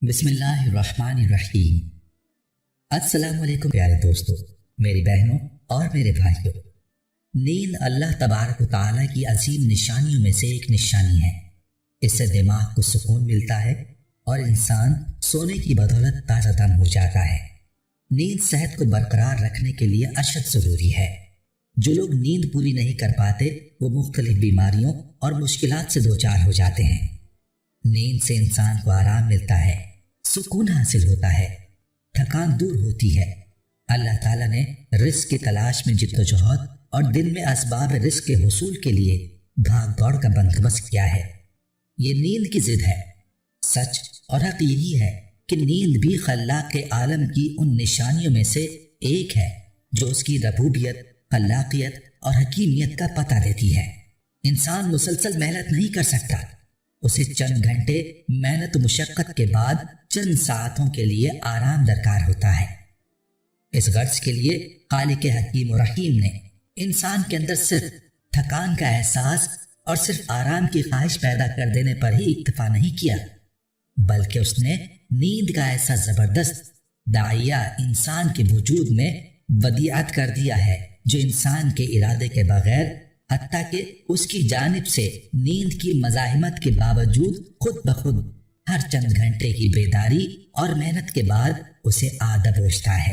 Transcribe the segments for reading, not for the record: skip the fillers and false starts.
بسم اللہ الرحمن الرحیم۔ السلام علیکم پیارے دوستو، میری بہنوں اور میرے بھائیوں۔ نیند اللہ تبارک و تعالیٰ کی عظیم نشانیوں میں سے ایک نشانی ہے۔ اس سے دماغ کو سکون ملتا ہے اور انسان سونے کی بدولت تازہ دم ہو جاتا ہے۔ نیند صحت کو برقرار رکھنے کے لیے اشد ضروری ہے۔ جو لوگ نیند پوری نہیں کر پاتے وہ مختلف بیماریوں اور مشکلات سے دوچار ہو جاتے ہیں۔ نیند سے انسان کو آرام ملتا ہے، سکون حاصل ہوتا ہے، تھکان دور ہوتی ہے۔ اللہ تعالیٰ نے رزق کی تلاش میں جدوجہد اور دن میں اسباب رزق کے حصول کے لیے بھاگ دوڑ کا بندوبست کیا ہے۔ یہ نیند کی ضد ہے۔ سچ اور حق یہی ہے کہ نیند بھی خلاق عالم کی ان نشانیوں میں سے ایک ہے جو اس کی ربوبیت، خلاقیت اور حکیمیت کا پتہ دیتی ہے۔ انسان مسلسل محنت نہیں کر سکتا، اسے چند گھنٹے محنت و مشقت کے بعد چند ساعتوں کے لیے آرام درکار ہوتا ہے۔ اس غرض کے لیے خالق حکیم و رحیم نے انسان کے اندر صرف تھکان کا احساس اور صرف آرام کی خواہش پیدا کر دینے پر ہی اکتفا نہیں کیا، بلکہ اس نے نیند کا ایسا زبردست داعیہ انسان کے وجود میں ودیعت کر دیا ہے جو انسان کے ارادے کے بغیر، حتیٰ کہ اس کی جانب سے نیند کی مزاحمت کے باوجود خود بخود ہر چند گھنٹے کی بیداری اور محنت کے بعد اسے آداب پہنچتا ہے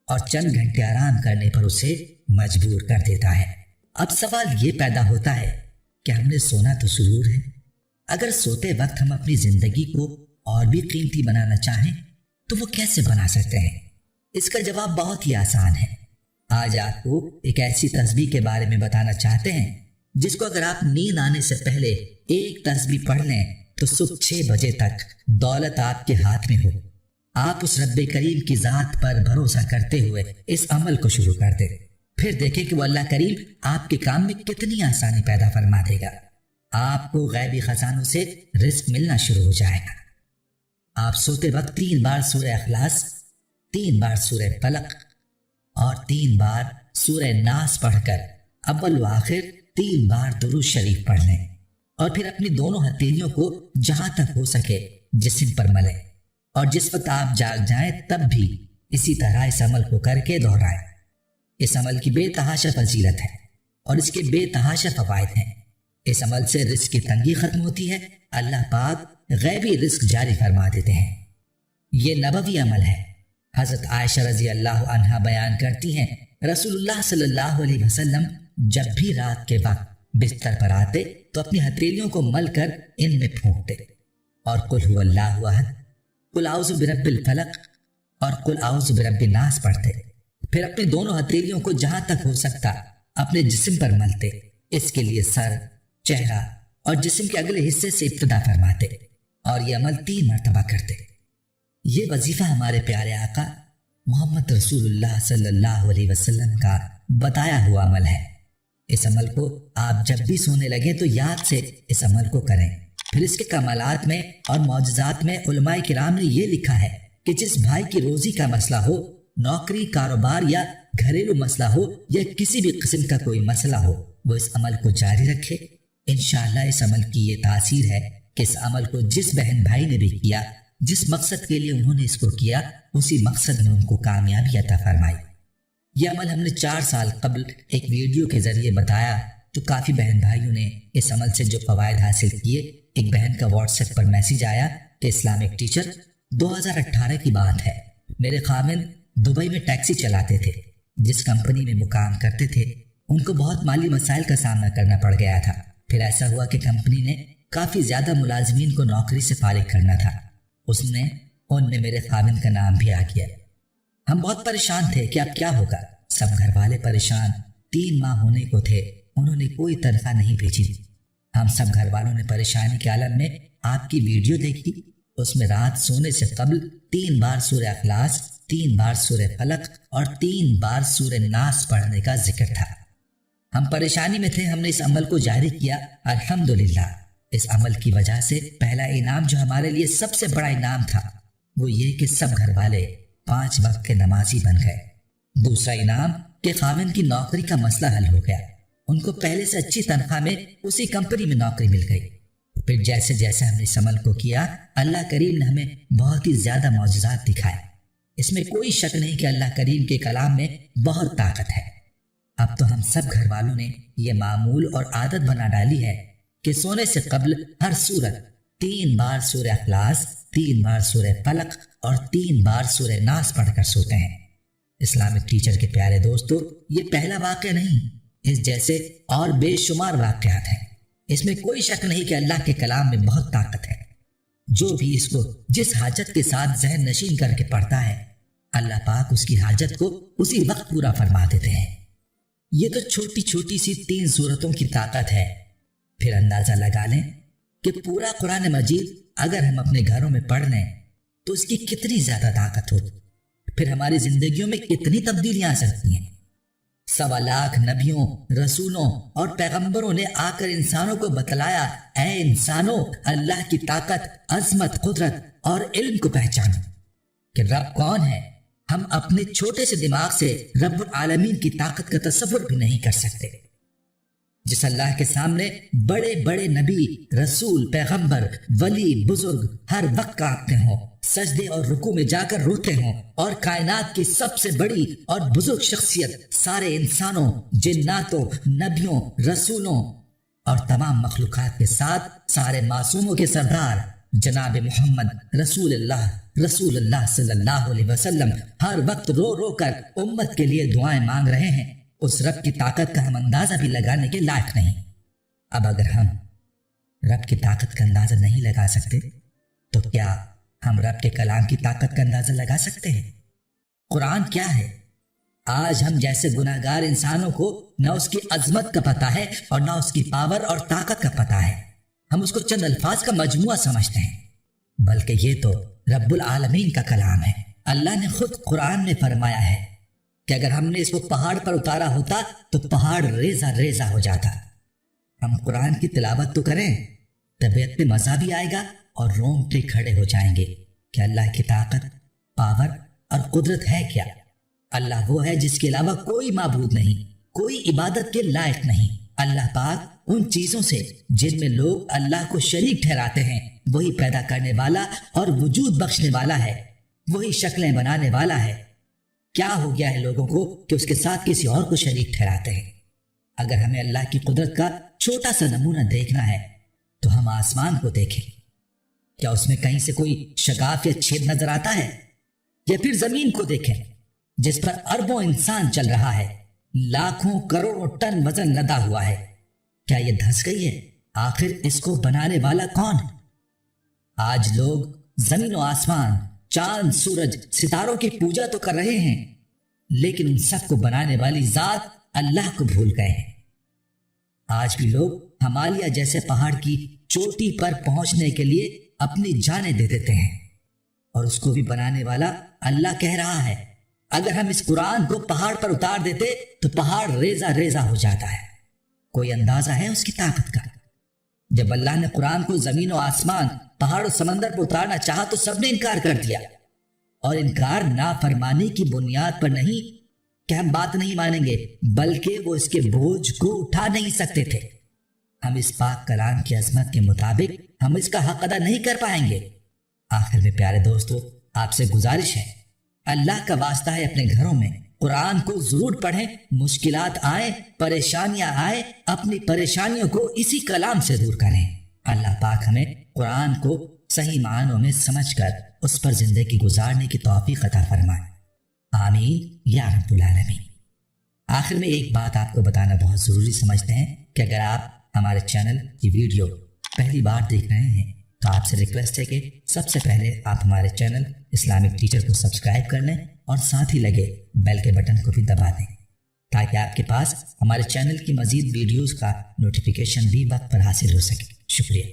اور چند گھنٹے آرام کرنے پر اسے مجبور کر دیتا ہے۔ اب سوال یہ پیدا ہوتا ہے کہ ہم نے سونا تو ضرور ہے، اگر سوتے وقت ہم اپنی زندگی کو اور بھی قیمتی بنانا چاہیں تو وہ کیسے بنا سکتے ہیں؟ اس کا جواب بہت ہی آسان ہے۔ آج آپ کو ایک ایسی تسبیح کے بارے میں بتانا چاہتے ہیں جس کو اگر آپ نیند آنے سے پہلے ایک تسبیح پڑھ لیں تو صبح 6 بجے تک دولت آپ کے ہاتھ میں ہو۔ آپ اس رب کریم کی ذات پر بھروسہ کرتے ہوئے اس عمل کو شروع کر دیں، پھر دیکھیں کہ وہ اللہ کریم آپ کے کام میں کتنی آسانی پیدا فرما دے گا۔ آپ کو غیبی خزانوں سے رزق ملنا شروع ہو جائے گا۔ آپ سوتے وقت 3 بار سورہ اخلاص، 3 بار سورہ فلق اور 3 بار سورہ ناس پڑھ کر اول و آخر 3 بار درود شریف پڑھ لیں اور پھر اپنی دونوں ہتھیلیوں کو جہاں تک ہو سکے جسم پر ملیں، اور جس وقت آپ جاگ جائیں تب بھی اسی طرح اس عمل کو کر کے دہرائیں۔ اس عمل کی بے تحاشا فضیلت ہے اور اس کے بے تحاشا فوائد ہیں۔ اس عمل سے رزق کی تنگی ختم ہوتی ہے، اللہ پاک غیبی رزق جاری فرما دیتے ہیں۔ یہ نبوی عمل ہے۔ حضرت عائشہ رضی اللہ عنہا بیان کرتی ہیں، رسول اللہ صلی اللہ علیہ وسلم جب بھی رات کے وقت بستر پر آتے تو اپنی ہتھیلیوں کو مل کر ان میں پھونکتے اور قل هو اللہ احد، قل اعوذ برب الفلق اور قل اعوذ برب الناس پڑھتے، پھر اپنی دونوں ہتھیلیوں کو جہاں تک ہو سکتا اپنے جسم پر ملتے۔ اس کے لیے سر، چہرہ اور جسم کے اگلے حصے سے ابتدا فرماتے اور یہ عمل 3 مرتبہ کرتے۔ یہ وظیفہ ہمارے پیارے آقا محمد رسول اللہ صلی اللہ علیہ وسلم کا بتایا ہوا عمل ہے۔ اس عمل کو آپ جب بھی سونے لگیں تو یاد سے اس عمل کو کریں۔ پھر اس کے کمالات میں اور معجزات میں علماء کرام نے یہ لکھا ہے کہ جس بھائی کی روزی کا مسئلہ ہو، نوکری، کاروبار یا گھریلو مسئلہ ہو یا کسی بھی قسم کا کوئی مسئلہ ہو، وہ اس عمل کو جاری رکھے۔ انشاءاللہ اس عمل کی یہ تاثیر ہے کہ اس عمل کو جس بہن بھائی نے بھی کیا، جس مقصد کے لیے انہوں نے اس کو کیا، اسی مقصد میں ان کو کامیابی عطا فرمائی۔ یہ عمل ہم نے 4 سال قبل ایک ویڈیو کے ذریعے بتایا تو کافی بہن بھائیوں نے اس عمل سے جو فوائد حاصل کیے۔ ایک بہن کا واٹس ایپ پر میسیج آیا کہ اسلامک ٹیچر، 2018 کی بات ہے، میرے خامن دبئی میں ٹیکسی چلاتے تھے، جس کمپنی میں وہ کام کرتے تھے ان کو بہت مالی مسائل کا سامنا کرنا پڑ گیا تھا۔ پھر ایسا ہوا کہ کمپنی نے کافی زیادہ ملازمین کو نوکری سے فارغ کرنا تھا۔ ان میں میرے خامن کا نام بھی آ گیا۔ ہم بہت پریشان تھے کہ اب کیا ہوگا۔ سب گھر والے پریشان، 3 ماہ ہونے کو تھے، انہوں نے کوئی تنخواہ نہیں بھیجی۔ ہم سب گھر والوں نے پریشانی کے عالم میں آپ کی ویڈیو دیکھی، اس میں رات سونے سے قبل 3 بار سورہ اخلاص، 3 بار سورہ فلق اور 3 بار سورہ ناس پڑھنے کا ذکر تھا۔ ہم پریشانی میں تھے، ہم نے اس عمل کو جاری کیا۔ الحمدللہ اس عمل کی وجہ سے پہلا انعام جو ہمارے لیے سب سے بڑا انعام تھا وہ یہ کہ سب گھر والے 5 وقت کے نمازی بن گئے۔ دوسرا انعام کہ خاوند کی نوکری کا مسئلہ حل ہو گیا، ان کو پہلے سے اچھی تنخواہ میں اسی کمپنی میں نوکری مل گئی۔ پھر جیسے جیسے ہم نے اس عمل کو کیا اللہ کریم نے ہمیں بہت ہی زیادہ معجزات دکھائے۔ اس میں کوئی شک نہیں کہ اللہ کریم کے کلام میں بہت طاقت ہے۔ اب تو ہم سب گھر والوں نے یہ معمول اور عادت بنا ڈالی ہے کہ سونے سے قبل ہر سورت 3 بار سورہ اخلاص، 3 بار سورہ فلق اور 3 بار سورہ ناس پڑھ کر سوتے ہیں۔ اسلامک ٹیچر کے پیارے دوستو، یہ پہلا واقعہ نہیں، اس جیسے اور بے شمار واقعات ہیں۔ اس میں کوئی شک نہیں کہ اللہ کے کلام میں بہت طاقت ہے۔ جو بھی اس کو جس حاجت کے ساتھ ذہن نشین کر کے پڑھتا ہے، اللہ پاک اس کی حاجت کو اسی وقت پورا فرما دیتے ہیں۔ یہ تو چھوٹی چھوٹی سی 3 سورتوں کی طاقت ہے۔ پھر اندازہ لگا لیں کہ پورا قرآن مجید اگر ہم اپنے گھروں میں پڑھ لیں تو اس کی کتنی زیادہ طاقت ہوگی، پھر ہماری زندگیوں میں کتنی تبدیلیاں آ سکتی ہیں۔ 1.25 لاکھ نبیوں، رسولوں اور پیغمبروں نے آ کر انسانوں کو بتلایا، اے انسانوں، اللہ کی طاقت، عظمت، قدرت اور علم کو پہچانو کہ رب کون ہے۔ ہم اپنے چھوٹے سے دماغ سے رب العالمین کی طاقت کا تصور بھی نہیں کر سکتے۔ جس اللہ کے سامنے بڑے بڑے نبی، رسول، پیغمبر، ولی، بزرگ ہر وقت کانپتے ہوں، سجدے اور رکوع میں جا کر روتے ہوں، اور کائنات کی سب سے بڑی اور بزرگ شخصیت سارے انسانوں، جناتوں، نبیوں، رسولوں اور تمام مخلوقات کے ساتھ سارے معصوموں کے سردار جناب محمد رسول اللہ صلی اللہ علیہ وسلم ہر وقت رو رو کر امت کے لیے دعائیں مانگ رہے ہیں، اس رب کی طاقت کا ہم اندازہ بھی لگانے کے لائق نہیں۔ اب اگر ہم رب کی طاقت کا اندازہ نہیں لگا سکتے تو کیا ہم رب کے کلام کی طاقت کا اندازہ لگا سکتے ہیں؟ قرآن کیا ہے؟ آج ہم جیسے گناہگار انسانوں کو نہ اس کی عظمت کا پتہ ہے اور نہ اس کی پاور اور طاقت کا پتہ ہے۔ ہم اس کو چند الفاظ کا مجموعہ سمجھتے ہیں، بلکہ یہ تو رب العالمین کا کلام ہے۔ اللہ نے خود قرآن میں فرمایا ہے کہ اگر ہم نے اس کو پہاڑ پر اتارا ہوتا تو پہاڑ ریزہ ریزہ ہو جاتا۔ ہم قرآن کی تلاوت تو کریں، طبیعت میں مزہ بھی آئے گا اور رونگٹے کھڑے ہو جائیں گے کہ اللہ کی طاقت، پاور اور قدرت ہے کیا۔ اللہ وہ ہے جس کے علاوہ کوئی معبود نہیں، کوئی عبادت کے لائق نہیں۔ اللہ پاک ان چیزوں سے جن میں لوگ اللہ کو شریک ٹھہراتے ہیں وہی پیدا کرنے والا اور وجود بخشنے والا ہے، وہی شکلیں بنانے والا ہے۔ کیا ہو گیا ہے لوگوں کو کہ اس کے ساتھ کسی اور کو شریک ٹھہراتے ہیں؟ اگر ہمیں اللہ کی قدرت کا چھوٹا سا نمونہ دیکھنا ہے تو ہم آسمان کو دیکھیں، کیا اس میں کہیں سے کوئی شگاف یا چھید نظر آتا ہے؟ یا پھر زمین کو دیکھیں جس پر اربوں انسان چل رہا ہے، لاکھوں کروڑوں ٹن وزن لدا ہوا ہے، کیا یہ دھس گئی ہے؟ آخر اس کو بنانے والا کون ہے؟ آج لوگ زمین و آسمان، چاند، سورج، ستاروں کی پوجا تو کر رہے ہیں، لیکن ان سب کو بنانے والی ذات اللہ کو بھول گئے ہیں۔ آج بھی لوگ ہمالیہ جیسے پہاڑ کی چوٹی پر پہنچنے کے لیے اپنی جانیں دے دیتے ہیں، اور اس کو بھی بنانے والا اللہ کہہ رہا ہے اگر ہم اس قرآن کو پہاڑ پر اتار دیتے تو پہاڑ ریزہ ریزہ ہو جاتا ہے۔ کوئی اندازہ ہے اس کی طاقت کا؟ جب اللہ نے قرآن کو زمین و آسمان، پہاڑ و سمندر پر اتارنا چاہا تو سب نے انکار کر دیا، اور انکار نافرمانی کی بنیاد پر نہیں کہ ہم بات نہیں مانیں گے، بلکہ وہ اس کے بوجھ کو اٹھا نہیں سکتے تھے۔ ہم اس پاک کلام کی عظمت کے مطابق ہم اس کا حق ادا نہیں کر پائیں گے۔ آخر میں پیارے دوستو، آپ سے گزارش ہے، اللہ کا واسطہ ہے اپنے گھروں میں قرآن کو ضرور پڑھیں۔ مشکلات آئیں، پریشانیاں آئیں، اپنی پریشانیوں کو اسی کلام سے دور کریں۔ اللہ پاک ہمیں قرآن کو صحیح معنوں میں سمجھ کر اس پر زندگی گزارنے کی توفیق عطا فرمائے، آمین یا رب العالمین۔ آخر میں ایک بات آپ کو بتانا بہت ضروری سمجھتے ہیں کہ اگر آپ ہمارے چینل کی ویڈیو پہلی بار دیکھ رہے ہیں تو آپ سے ریکویسٹ ہے کہ سب سے پہلے آپ ہمارے چینل اسلامک ٹیچر کو سبسکرائب کر لیں اور ساتھ ہی لگے بیل کے بٹن کو بھی دبا دیں تاکہ آپ کے پاس ہمارے چینل کی مزید ویڈیوز کا نوٹیفیکیشن بھی وقت پر حاصل ہو سکے۔ شکریہ۔